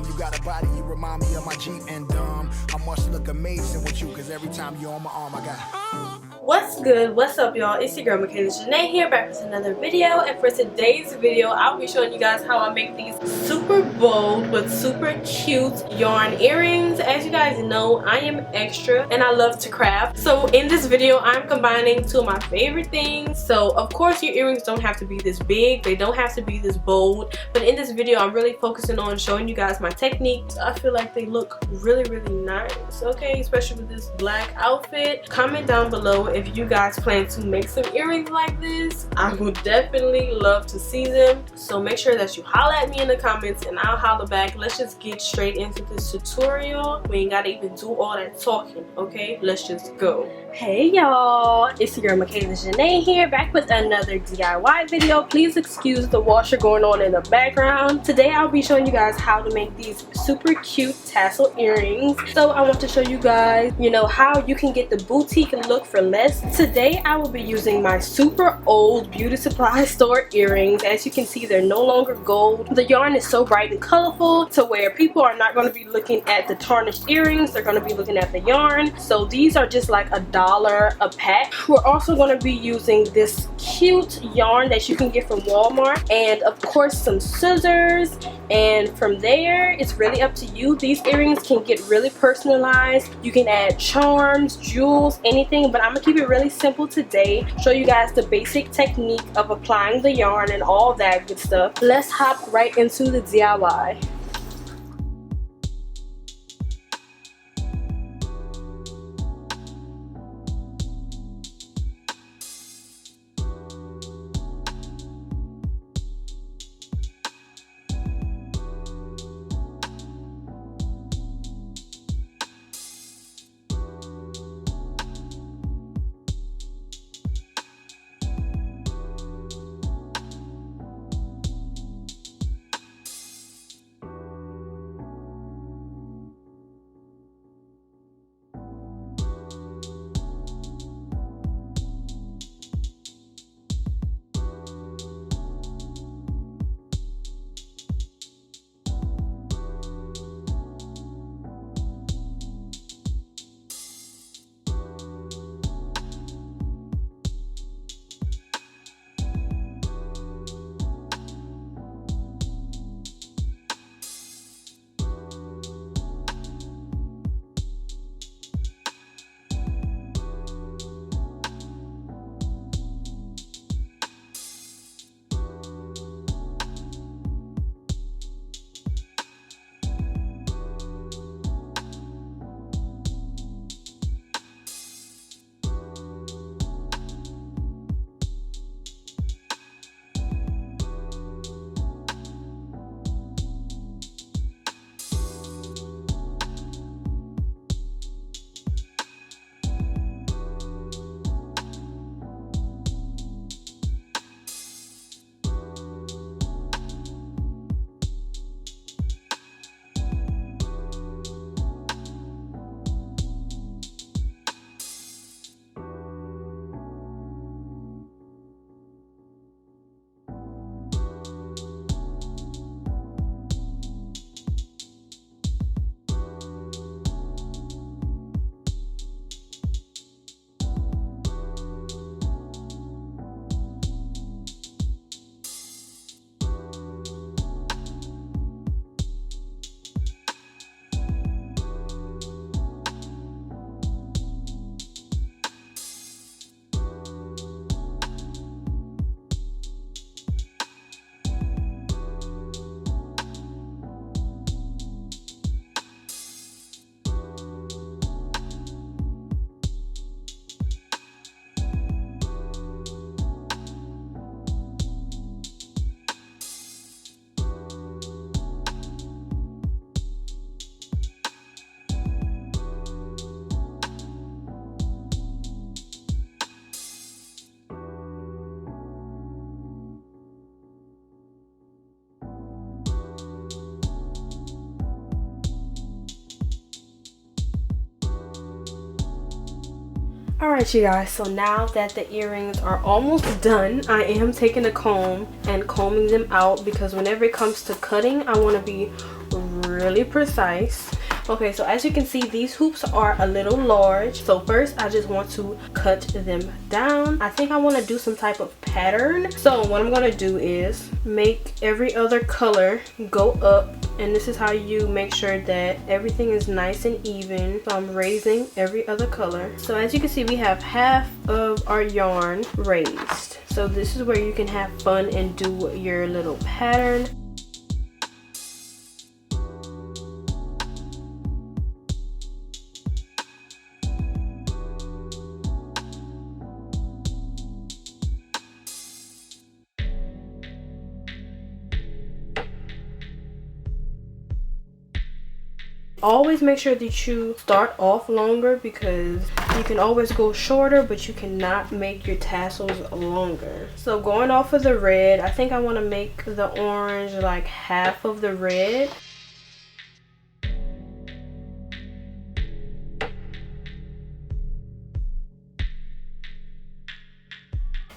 You got a body, you remind me of my Jeep and I must look amazing with you, cause every time you're on my arm, I got. What's good? What's up, y'all? It's your girl Michaela Janae here, back with another video. And for today's video, I'll be showing you guys how I make these super bold but super cute yarn earrings. As you guys know, I am extra and I love to craft. So in this video, I'm combining two of my favorite things. So of course, your earrings don't have to be this big. They don't have to be this bold. But in this video, I'm really focusing on showing you guys my techniques. I feel like they look really, really nice, okay? Especially with this black outfit. Comment down below if you guys plan to make some earrings like this. I would definitely love to see them. So make sure that you holler at me in the comments and I'll holler back. Let's just get straight into this tutorial. We ain't gotta even do all that talking, okay? Let's just go. Hey y'all, it's your girl Michaela Janae here, back with another DIY video. Please excuse the washer going on in the background. Today I'll be showing you guys how to make these super cute tassel earrings. So I want to show you guys, how you can get the boutique look for less. Today I will be using my super old beauty supply store earrings. As you can see, they're no longer gold. The yarn is so bright and colorful to where people are not going to be looking at the tarnished earrings. They're going to be looking at the yarn. So these are just like $1 a pack. We're also going to be using this cute yarn that you can get from Walmart, and of course some scissors. And from there, it's really up to you. These earrings can get really personalized. You can add charms, jewels, anything, but I'm gonna keep it really simple today. Show you guys the basic technique of applying the yarn and all that good stuff. Let's hop right into the DIY. Alright you guys, so now that the earrings are almost done, I am taking a comb and combing them out because whenever it comes to cutting, I want to be really precise. Okay, so as you can see, these hoops are a little large. So first I just want to cut them down. I think I want to do some type of pattern. So what I'm going to do is make every other color go up, and this is how you make sure that everything is nice and even. So I'm raising every other color. So as you can see, we have half of our yarn raised. So this is where you can have fun and do your little pattern. Always make sure that you start off longer, because you can always go shorter, but you cannot make your tassels longer. So going off of the red, I think I want to make the orange like half of the red.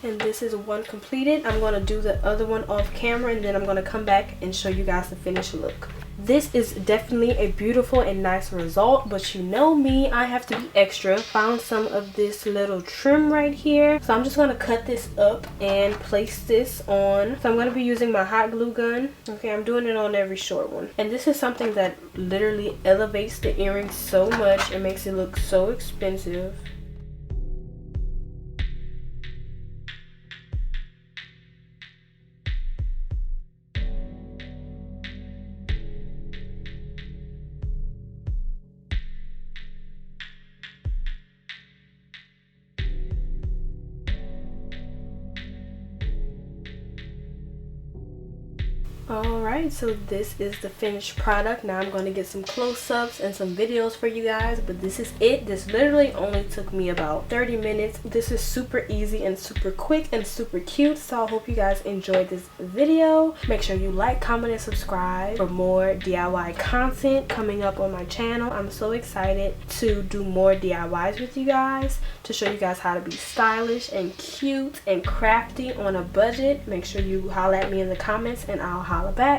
And this is one completed. I'm going to do the other one off camera, and then I'm going to come back and show you guys the finished look. This is definitely a beautiful and nice result, but you know me, I have to be extra. Found some of this little trim right here, so I'm just going to cut this up and place this on. So I'm going to be using my hot glue gun. Okay, I'm doing it on every short one, and this is something that literally elevates the earring so much. It makes it look so expensive. Alright, so this is the finished product. Now I'm going to get some close-ups and some videos for you guys, but this is it. This literally only took me about 30 minutes. This is super easy and super quick and super cute, so I hope you guys enjoyed this video. Make sure you like, comment, and subscribe for more DIY content coming up on my channel. I'm so excited to do more DIYs with you guys, to show you guys how to be stylish and cute and crafty on a budget. Make sure you holler at me in the comments, and I'll holler back.